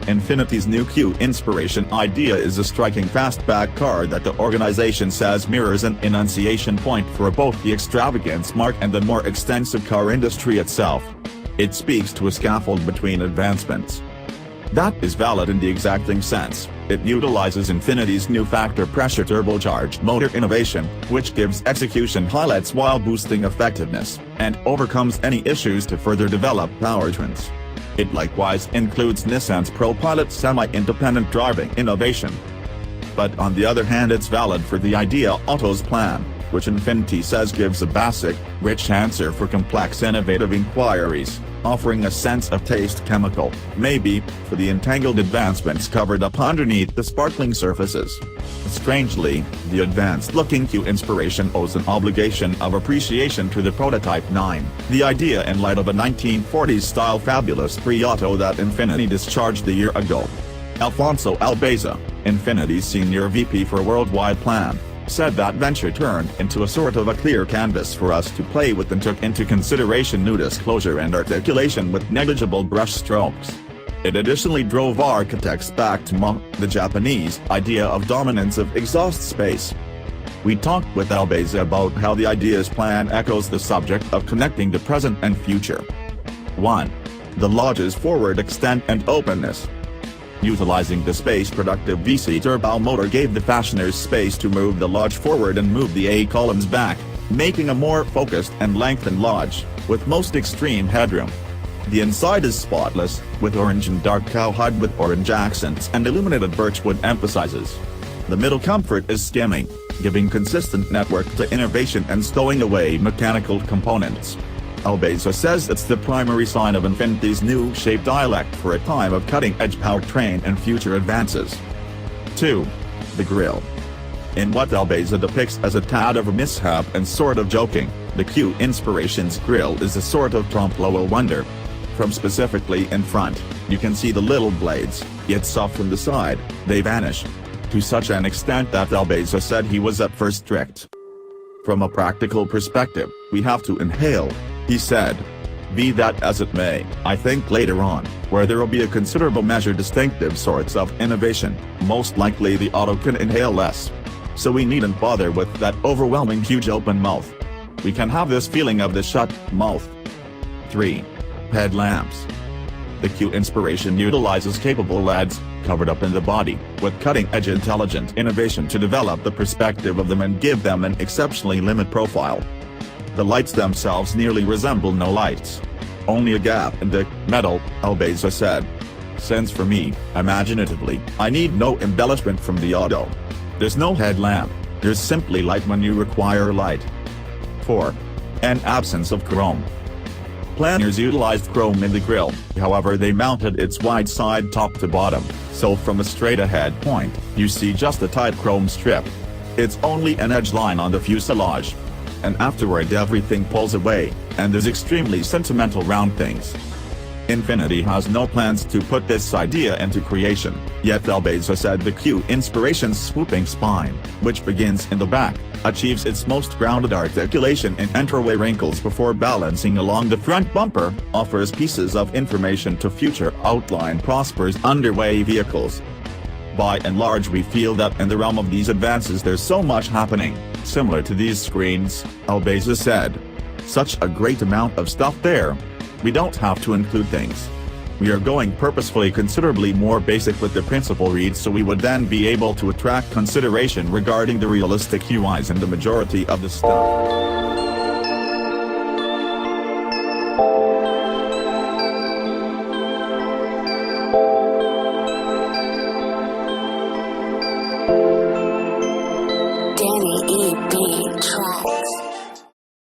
Infinity's new Q Inspiration idea is a striking fastback car that the organization says mirrors an enunciation point for both the extravagance mark and the more extensive car industry itself. It speaks to a scaffold between advancements. That is valid in the exacting sense. It utilizes Infinity's new factor pressure turbocharged motor innovation, which gives execution highlights while boosting effectiveness, and overcomes any issues to further develop powertrains. It likewise includes Nissan's ProPilot semi-independent driving innovation. But on the other hand, it's valid for the Idea Auto's plan, which Infinity says gives a basic, rich answer for complex innovative inquiries, offering a sense of taste chemical, maybe, for the entangled advancements covered up underneath the sparkling surfaces. Strangely, the advanced-looking Q Inspiration owes an obligation of appreciation to the Prototype 9, the idea in light of a 1940s-style fabulous pre-auto that Infinity discharged a year ago. Alfonso Albeza, Infinity's senior VP for worldwide plan, said that venture turned into a sort of a clear canvas for us to play with and took into consideration new disclosure and articulation with negligible brush strokes. It additionally drove architects back to the Japanese idea of dominance of exhaust space. We talked with Albeza about how the idea's plan echoes the subject of connecting the present and future. 1. The Lodge's forward extent and openness. Utilizing the space-productive VC turbo motor gave the fashioners space to move the Lodge forward and move the A-columns back, making a more focused and lengthened Lodge, with most extreme headroom. The inside is spotless, with orange and dark cowhide with orange accents and illuminated birchwood emphasizes. The middle comfort is skimming, giving consistent network to innovation and stowing away mechanical components. Albeza says it's the primary sign of Infinity's new shape dialect for a time of cutting-edge powertrain and future advances. 2. The grille. In what Albeza depicts as a tad of a mishap and sort of joking, the Q Inspiration's grille is a sort of trompe-l'oeil wonder. From specifically in front, you can see the little blades, yet soft from the side, they vanish. To such an extent that Albeza said he was at first strict. From a practical perspective, we have to inhale, he said. Be that as it may, I think later on, where there will be a considerable measure distinctive sorts of innovation, most likely the auto can inhale less. So we needn't bother with that overwhelming huge open mouth. We can have this feeling of the shut mouth. 3. Headlamps. The Q Inspiration utilizes capable LEDs, covered up in the body, with cutting-edge intelligent innovation to develop the perspective of them and give them an exceptionally limited profile. The lights themselves nearly resemble no lights. Only a gap in the metal, Albeza said. Since for me, imaginatively, I need no embellishment from the auto. There's no headlamp, there's simply light when you require light. 4. An absence of chrome. Planners utilized chrome in the grille, however they mounted its wide side top to bottom, so from a straight-ahead point, you see just a tight chrome strip. It's only an edge line on the fuselage. And afterward everything pulls away, and there's extremely sentimental round things. Infinity has no plans to put this idea into creation, yet Albeza said the Q Inspiration's swooping spine, which begins in the back, achieves its most grounded articulation in entryway wrinkles before balancing along the front bumper, offers pieces of information to future outline prospers underway vehicles. By and large we feel that in the realm of these advances there's so much happening, similar to these screens, Albeza said. Such a great amount of stuff there. We don't have to include things. We are going purposefully considerably more basic with the principal reads so we would then be able to attract consideration regarding the realistic UIs and the majority of the stuff.